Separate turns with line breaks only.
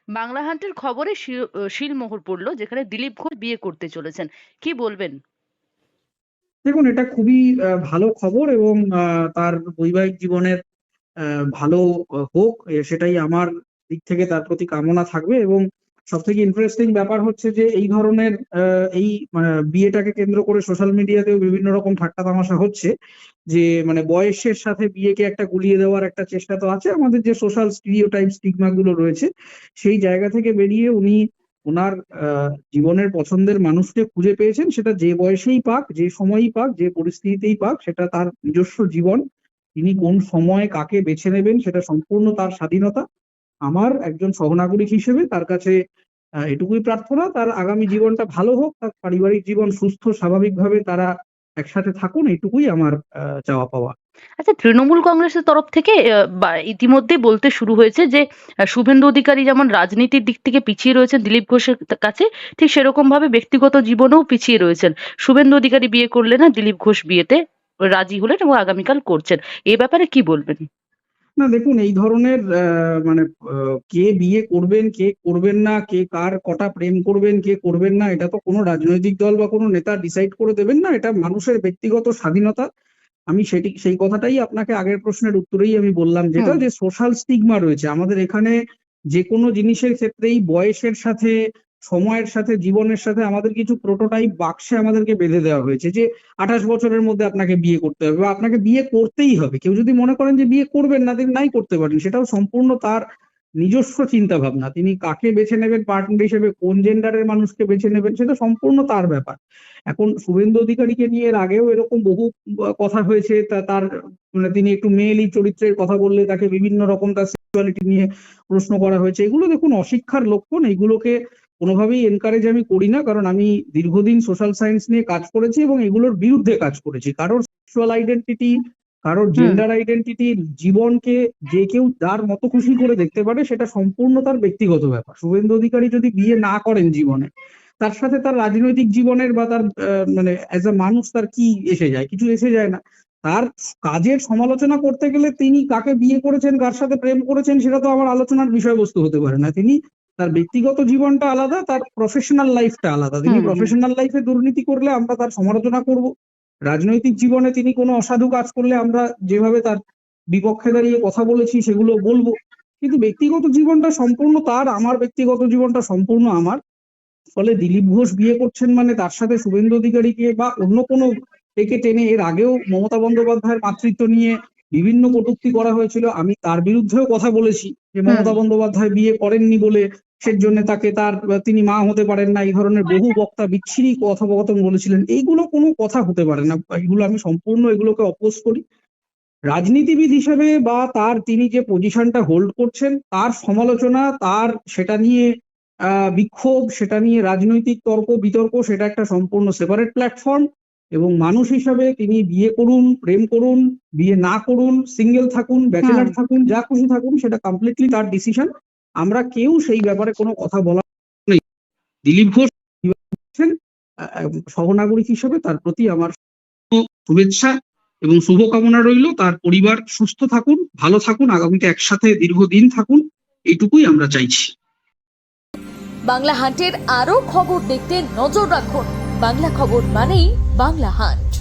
বাংলা হান্টের খবরে শিলমোহর পড়লো, যেখানে দিলীপ ঘোষ বিয়ে করতে চলেছেন। কি বলবেন?
দেখুন, এটা খুবই ভালো খবর এবং তার বৈবাহিক জীবনের ভালো হোক, সেটাই আমার দিক থেকে তার প্রতি কামনা থাকবে। এবং সব থেকে ইন্টারেস্টিং ব্যাপার হচ্ছে যে এই ধরনের এই বিয়েটাকে কেন্দ্র করে সোশ্যাল মিডিয়াতেও বিভিন্ন রকম ঠাট্টা তামাশা হচ্ছে, যে মানে বয়সের সাথে বিয়েকে একটা গুলিয়ে দেওয়ার একটা চেষ্টা তো আছে। আমাদের যে সোশ্যাল স্টিরিওটাইপ স্টিগমা গুলো রয়েছে, সেই জায়গা থেকে বেরিয়ে উনি ওনার জীবনের পছন্দের মানুষকে খুঁজে পেয়েছেন। সেটা যে বয়সেই পাক, যে সময়ই পাক, যে পরিস্থিতিতেই পাক, সেটা তার নিজস্ব জীবন। তিনি কোন সময়ে কাকে বেছে নেবেন সেটা সম্পূর্ণ তার স্বাধীনতা। আমার একজন সহনাগরিক হিসেবে তার কাছে এটুকুই প্রার্থনা, তার আগামী জীবনটা ভালো হোক, তার পারিবারিক জীবন সুস্থ স্বাভাবিকভাবে তারা একসাথে থাকুন, এটুকুই আমার চাওয়া পাওয়া।
আচ্ছা, তৃণমূল কংগ্রেসের তরফ থেকে ইতিমধ্যে বলতে শুরু হয়েছে যে শুভেন্দু অধিকারী যেমন রাজনীতির দিক থেকে পিছিয়ে রয়েছেন দিলীপ ঘোষের কাছে, ঠিক সেরকম ভাবে ব্যক্তিগত জীবনেও পিছিয়ে রয়েছেন। শুভেন্দু অধিকারী বিয়ে করলে না, দিলীপ ঘোষ বিয়েতে রাজি হলেন এবং আগামীকাল করছেন। এ ব্যাপারে কি বলবেন?
না, দেখুন, এই ধরনের মানে কে বিয়ে করবেন কে করবেন না, কে কার কটা প্রেম করবেন কে করবেন না, এটা তো কোনো রাজনৈতিক দল বা কোনো নেতা ডিসাইড করে দেবেন না। এটা মানুষের ব্যক্তিগত স্বাধীনতা। আমি সেই কথাটাই আপনাকে আগের প্রশ্নের উত্তরেই আমি বললাম, যেটা
হুম।
যে সোশ্যাল স্টিগমা রয়েছে আমাদের এখানে। যে কোনো জিনিসের ক্ষেত্রেই বয়সের সাথে, সময়ের সাথে, জীবনের সাথে আমাদের কিছু প্রোটোটাইপ বাক্সে আমাদেরকে বেঁধে দেওয়া হয়েছে, যে 28 বছরের মধ্যে আপনাকে বিয়ে করতে হবে বা আপনাকে বিয়ে করতেই হবে। কেউ যদি মনে করেন যে বিয়ে করবেন না, তিনি নাই করতে পারেন, সেটাও সম্পূর্ণ তার নিজস্ব চিন্তা ভাবনা। তিনি কাকে বেছে নেবেন পার্টনার হিসেবে, কোন জেন্ডারের মানুষকে বেছে নেবেন, সেটা সম্পূর্ণ তার ব্যাপার। এখন শুভেন্দু অধিকারীকে নিয়ে এর আগেও এরকম বহু কথা হয়েছে। তার মানে তিনি একটু মেয়েলি চরিত্রের কথা বললে তাকে বিভিন্ন রকম তার সেক্সুয়ালিটি নিয়ে প্রশ্ন করা হয়েছে। এগুলো দেখুন অশিক্ষার লক্ষণ। এগুলোকে কোনোভাবেই এনকারেজ আমি করি না, কারণ আমি দীর্ঘদিন সোশ্যাল সায়েন্স নিয়ে কাজ করেছি এবং এগুলোর বিরুদ্ধে কাজ করেছি। কারোর সেক্সুয়াল আইডেন্টিটি, কারোর
হুম।
জেন্ডার আইডেন্টিটি, জীবনকে যে কেউ যার মতো খুশি করে দেখতে পারে, সেটা সম্পূর্ণ তার ব্যক্তিগত ব্যাপার। শুভেন্দু অধিকারী যদি বিয়ে না করেন জীবনে, তার সাথে তার রাজনৈতিক জীবনের বা তার মানে অ্যাজ আ মানুষ তার কি এসে যায়? কিছু এসে যায় না। তার কাজের সমালোচনা করতে গেলে তিনি কাকে বিয়ে করেছেন, কার সাথে প্রেম করেছেন, সেটা তো আমার আলোচনার বিষয়বস্তু হতে পারে না। তিনি তার ব্যক্তিগত জীবনটা আলাদা, তার প্রফেশনাল লাইফটা আলাদা। তিনি
হুম। হুম।
প্রফেশনাল লাইফে দুর্নীতি করলে আমরা তার সমালোচনা করব। রাজনৈতিক জীবনে তিনি কোনো অসাধু কাজ করলে আমরা যেভাবে তার বিপক্ষে দাঁড়িয়ে কথা বলেছি সেগুলো বলবো। কিন্তু ব্যক্তিগত জীবনটা সম্পূর্ণ তার, আমার ব্যক্তিগত জীবনটা সম্পূর্ণ আমার। ফলে দিলীপ ঘোষ বিয়ে করছেন মানে তার সাথে শুভেন্দু অধিকারীকে বা অন্য কোনো একে টেনে, এর আগেও মমতা বন্দ্যোপাধ্যায়ের মাতৃত্ব নিয়ে বিভিন্ন কটূক্তি করা হয়েছিল। আমি তার বিরুদ্ধেও কথা বলেছি যে
হুম।
মমতা বন্দ্যোপাধ্যায় বিয়ে করেননি বলে সেজন্য তাকে তিনি মা হতে পারেন না, এই ধরনের বহু বক্তা বিচ্ছিরি কথোপকথন বলেছিলেন। এইগুলো কোনো কথা হতে পারে না। এগুলো আমি সম্পূর্ণ এগুলোকে অপোজ করি। রাজনীতিবিদ হিসেবে বা তিনি যে পজিশনটা হোল্ড করছেন, তার সমালোচনা, তার সেটা নিয়ে বিক্ষোভ, সেটা নিয়ে রাজনৈতিক তর্ক বিতর্ক, সেটা একটা সম্পূর্ণ সেপারেট প্ল্যাটফর্ম। এবং মানুষ হিসাবে তিনি বিয়ে করুন, প্রেম করুন, বিয়ে না করুন, সিঙ্গেল থাকুন,
হুম।
ব্যাচেলার থাকুন, যা খুশি থাকুন, সেটা কমপ্লিটলি তার ডিসিশন। আমরা কেউ সেই ব্যাপারে কোনো কথা বলার নেই। দিলীপ ঘোষ হচ্ছেন সহনাগরিক হিসেবে তার প্রতি আমার শুভেচ্ছা এবং শুভকামনা রইল। তার পরিবার সুস্থ থাকুন, ভালো থাকুন, আগামীতে একসাথে দীর্ঘদিন থাকুন, এইটুকুই আমরা চাইছি।
বাংলা হান্টের আরও খবর দেখতে নজর রাখুন। বাংলা খবর মানেই বাংলা হান্ট।